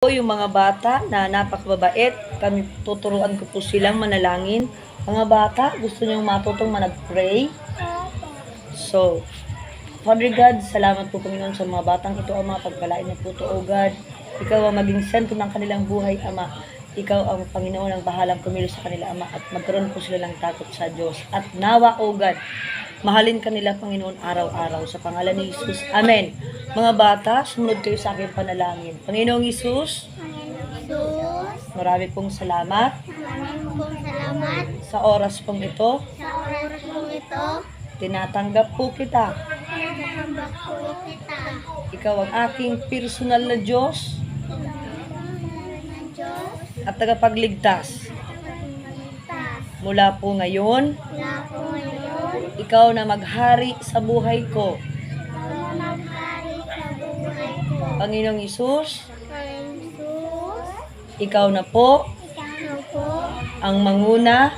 Yung mga bata na napakababait, kami tuturuan ko po silang manalangin. Mga bata, gusto niyong matutong manag-pray? So, Father God, salamat po Panginoon sa mga batang ito, Ama. Pagpalain na po ito, O God. Ikaw ang maging sentro ng kanilang buhay, Ama. Ikaw ang Panginoon ang bahalang kumilos sa kanila, Ama. At magkaroon po sila ng takot sa Diyos. At nawa, O God, mahalin kanila, Panginoon, araw-araw. Sa pangalan ni Jesus. Amen. Mga bata, sumunod kayo sa aking panalangin. Panginoong Jesus, marami pong salamat sa oras pong ito. Tinatanggap po kita. Ikaw ang aking personal na Diyos at tagapagligtas. Mula po ngayon, ikaw na maghari sa buhay ko. Panginoong Isus, ikaw na po ang manguna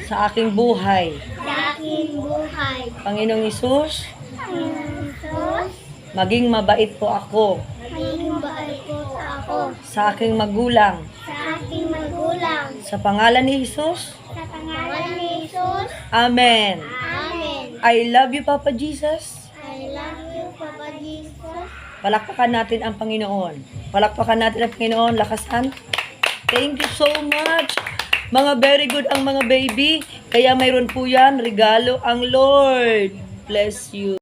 sa aking buhay. Panginoong Isus, maging mabait po ako sa aking magulang. Sa pangalan ni Jesus, Amen. I love you, Papa Jesus. Palakpakan natin ang Panginoon. Palakpakan natin ang Panginoon. Lakasan. Thank you so much. Mga very good ang mga baby. Kaya mayroon po yan. Regalo ang Lord. Bless you.